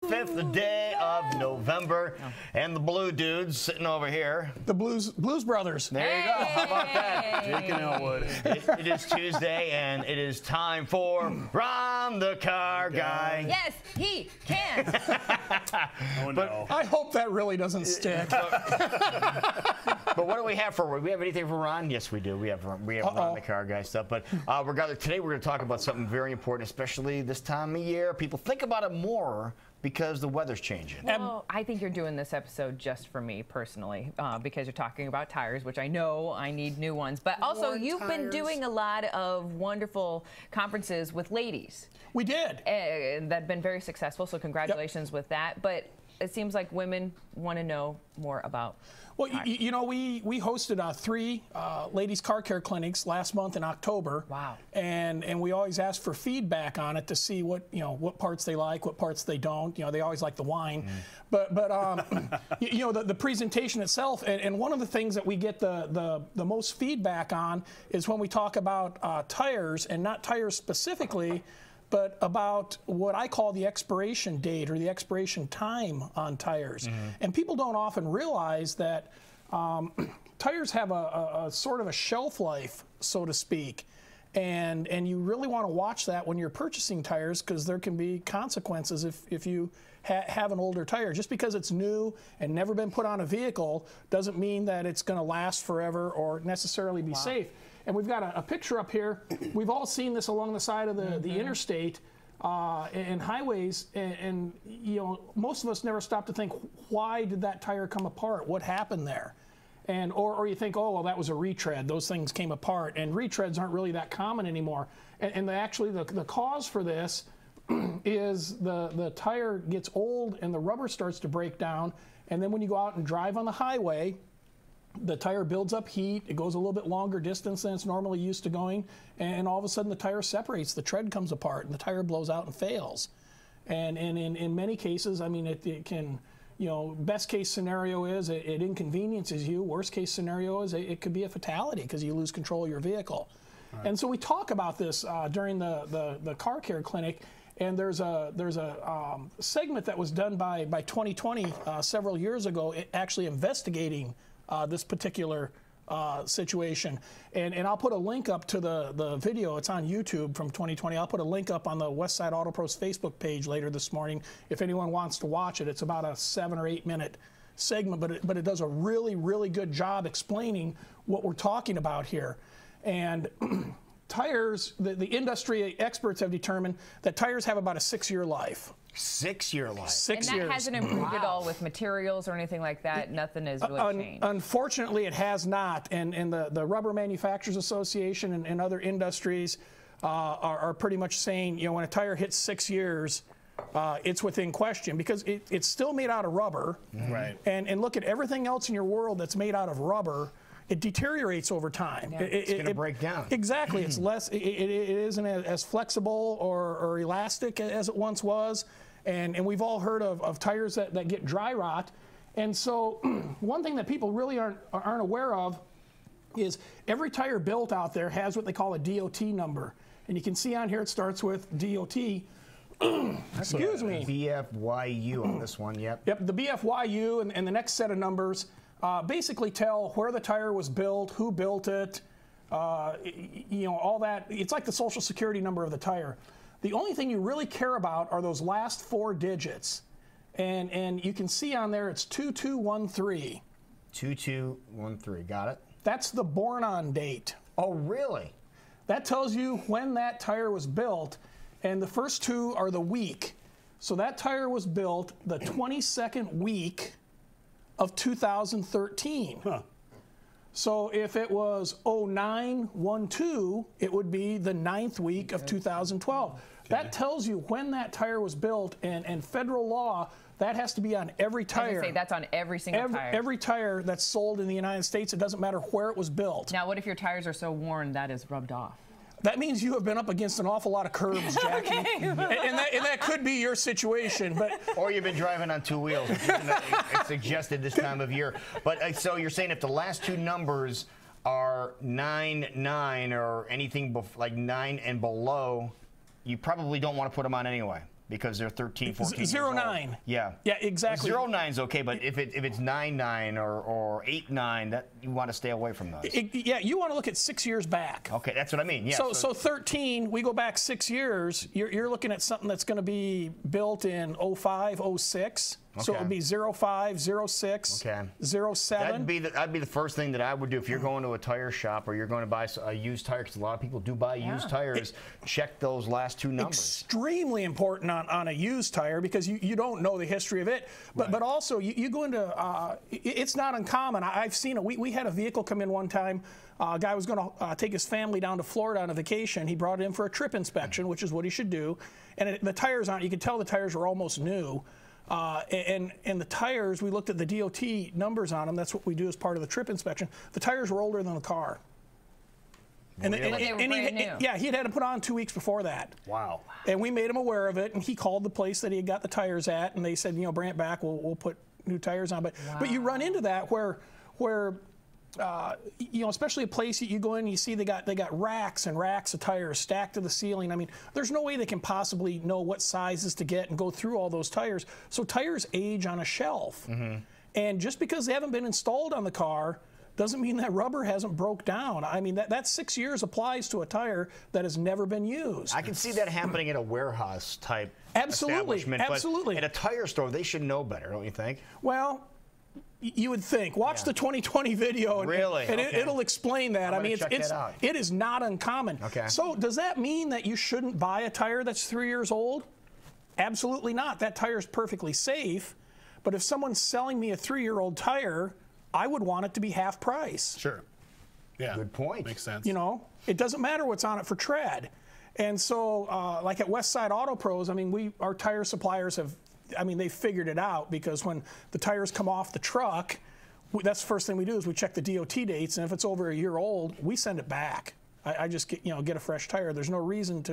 5th day of November, and the blue dudes sitting over here. The Blues Brothers. There you go. How about that? Jake and Elwood. It is Tuesday, and it is time for Ron the Car Guy. Yes, he can. Oh, no. I hope that really doesn't stick. But what do we have for? We have anything for Ron? Yes, we do. We have Ron the Car Guy stuff. But regardless, today we're going to talk about something very important, especially this time of year. People think about it more because the weather's changing. Well, I think you're doing this episode just for me personally, because you're talking about tires, which I know I need new ones. But also, you've been doing a lot of wonderful conferences with ladies. We did. That have been very successful, so congratulations with that. But it seems like women want to know more about. Well, you know, we hosted 3 ladies' car care clinics last month in October. Wow. And we always ask for feedback on it to see what parts they like, what parts they don't. You know, they always like the wine. But you know, the presentation itself, and one of the things that we get the most feedback on is when we talk about tires, and not tires specifically, but about what I call the expiration date or the expiration time on tires. And people don't often realize that tires have a sort of a shelf life, so to speak. And you really want to watch that when you're purchasing tires, because there can be consequences if you have an older tire. Just because it's new and never been put on a vehicle doesn't mean that it's going to last forever or necessarily be safe. And we've got a picture up here. We've all seen this along the side of the interstate and highways, and you know, most of us never stop to think, why did that tire come apart? What happened there? And or you think, oh, well, that was a retread. Those things came apart, and retreads aren't really that common anymore. And actually, the cause for this is the tire gets old and the rubber starts to break down, and then when you go out and drive on the highway, the tire builds up heat, it goes a little bit longer distance than it's normally used to going, and all of a sudden the tire separates, the tread comes apart, and the tire blows out and fails. And in many cases, I mean, it can, you know, best case scenario is it inconveniences you. Worst case scenario is it could be a fatality because you lose control of your vehicle. Right. And so we talk about this during the car care clinic. And there's a segment that was done by 2020 several years ago, actually investigating this particular situation. And I'll put a link up to the video. It's on YouTube from 2020. I'll put a link up on the Westside Auto Pros Facebook page later this morning if anyone wants to watch it. It's about a 7 or 8 minute segment, but it does a really, really good job explaining what we're talking about here. And tires, the industry experts have determined that tires have about a 6-year life. 6-year life. 6 and years. that hasn't improved at all with materials or anything like that. Nothing has really changed. Unfortunately, it has not. And the Rubber Manufacturers Association and other industries are pretty much saying, you know, when a tire hits 6 years, it's within question, because it's still made out of rubber. Right. And look at everything else in your world that's made out of rubber. It deteriorates over time. Yeah. It's going to break down. Exactly. It's less. It isn't as flexible or elastic as it once was. And we've all heard of tires that get dry rot. And so one thing that people really aren't aware of is every tire built out there has what they call a DOT number. And you can see on here it starts with DOT. Excuse me. BFYU on this one, yep. Yep, the BFYU and the next set of numbers basically tell where the tire was built, who built it, you know, all that. It's like the social security number of the tire. The only thing you really care about are those last 4 digits. And you can see on there it's 2213. 2213, got it. That's the born-on date. Oh, really? That tells you when that tire was built, and the first 2 are the week. So that tire was built the 22nd week of 2013. Huh. So if it was 0912, it would be the 9th week of 2012. Okay. That tells you when that tire was built, and federal law, that has to be on every tire. I was gonna say, that's on every single tire. Every tire that's sold in the United States, it doesn't matter where it was built. Now, what if your tires are so worn that is rubbed off? That means you have been up against an awful lot of curbs, Jackie. Okay. and that could be your situation. But or you've been driving on 2 wheels, which isn't suggested this time of year. But so you're saying if the last 2 numbers are 99 or anything like 9 and below, you probably don't want to put them on anyway. because they're 13, 14 years 09. old. Yeah. Yeah, exactly. 09's okay, but if it's 9.9 or 8.9, that you want to stay away from those. Yeah, you want to look at 6 years back. Okay, that's what I mean. Yeah. So 13, we go back 6 years. You're looking at something that's going to be built in 05, 06. Okay. So it would be 05, 06, okay. 07. That'd be the first thing that I would do if you're going to a tire shop or you're going to buy a used tire, because a lot of people do buy used tires. Check those last two numbers. Extremely important on a used tire, because you don't know the history of it. But also you go into it's not uncommon. I've seen it. We had a vehicle come in one time. A guy was going to take his family down to Florida on a vacation. He brought it in for a trip inspection, which is what he should do. And the tires on it, you could tell the tires were almost new. And the tires, we looked at the DOT numbers on them. That's what we do as part of the trip inspection. The tires were older than the car. And, they were brand new. Yeah, he had had to put on 2 weeks before that. Wow. And we made him aware of it, and he called the place that he had got the tires at, and they said, bring it back. We'll put new tires on. But you run into that where especially a place that you go in, you see they got racks and racks of tires stacked to the ceiling. I mean, there's no way they can possibly know what sizes to get and go through all those tires. So tires age on a shelf. Mm-hmm. And just because they haven't been installed on the car doesn't mean that rubber hasn't broke down. I mean, that 6 years applies to a tire that has never been used. I can see that happening at a warehouse type establishment. Absolutely. But at a tire store, they should know better, don't you think? Well, you would think. Watch the 2020 video, and it'll explain that. I mean, it is not uncommon. Okay. So does that mean that you shouldn't buy a tire that's 3 years old? Absolutely not. That tire is perfectly safe. But if someone's selling me a 3-year-old tire, I would want it to be half price. Sure. Yeah. Good point. Makes sense. It doesn't matter what's on it for tread. And so, like at Westside Auto Pros, I mean, our tire suppliers they figured it out, because when the tires come off the truck, that's the first thing we do is we check the DOT dates, and if it's over a year old, we send it back. I just get a fresh tire. There's no reason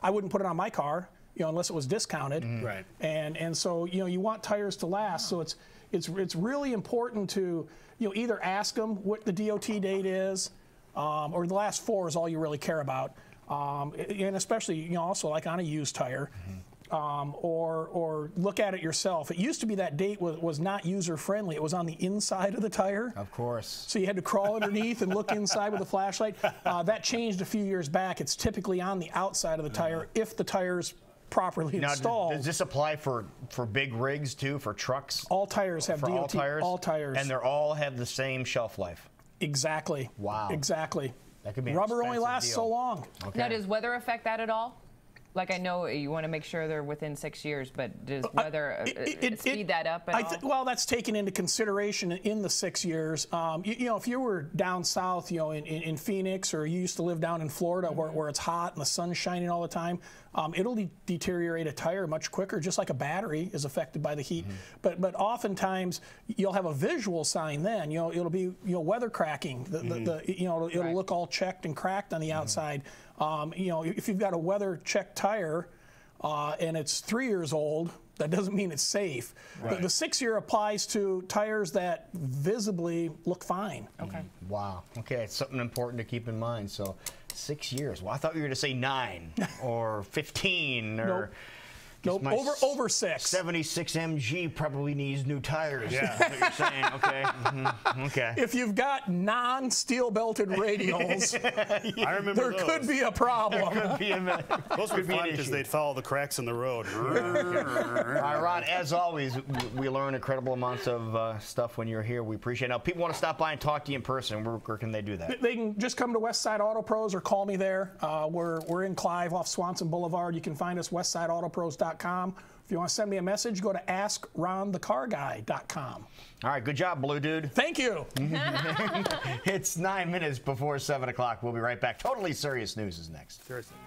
I wouldn't put it on my car, unless it was discounted. Mm-hmm. Right. And so you want tires to last. So it's really important to either ask them what the DOT date is, or the last 4 is all you really care about, and especially also like on a used tire. Mm-hmm. Or look at it yourself. It used to be that date was not user-friendly. It was on the inside of the tire. Of course. So you had to crawl underneath and look inside with a flashlight. That changed a few years back. It's typically on the outside of the tire if the tire's properly installed. Does this apply for big rigs too, for trucks? All tires have DOT. All tires? All tires. And they all have the same shelf life? Exactly. Wow. Exactly. That could be an Rubber only lasts deal. So long. Okay. Now, does weather affect that at all? Like, I know you want to make sure they're within 6 years, but does weather speed that up at all? Well, that's taken into consideration in the 6 years. If you were down south, in Phoenix, or you used to live down in Florida where it's hot and the sun's shining all the time, it'll deteriorate a tire much quicker, just like a battery is affected by the heat. Mm-hmm. But oftentimes you'll have a visual sign then. It'll be weather cracking. It'll look all checked and cracked on the outside. If you've got a weather checked tire and it's 3 years old, that doesn't mean it's safe. Right. The 6 year applies to tires that visibly look fine. Okay. Wow. Okay, it's something important to keep in mind. So 6 years. Well, I thought you were going to say 9 or 15 or. Nope. Nope, over 6. 76 MG probably needs new tires. Yeah. That's what you're saying. Okay. Mm-hmm. Okay. If you've got non-steel belted radials, I remember there could be a problem. Those would be fun because they'd follow the cracks in the road. All right, Ron, as always, we learn incredible amounts of stuff when you're here. We appreciate it. Now, people want to stop by and talk to you in person. Where can they do that? They can just come to Westside Auto Pros or call me there. We're in Clive off Swanson Boulevard. You can find us westsideautopros.com. If you want to send me a message, go to askronthecarguy.com. All right, good job, Blue Dude. Thank you. It's 9 minutes before 7 o'clock. We'll be right back. Totally Serious News is next. Seriously.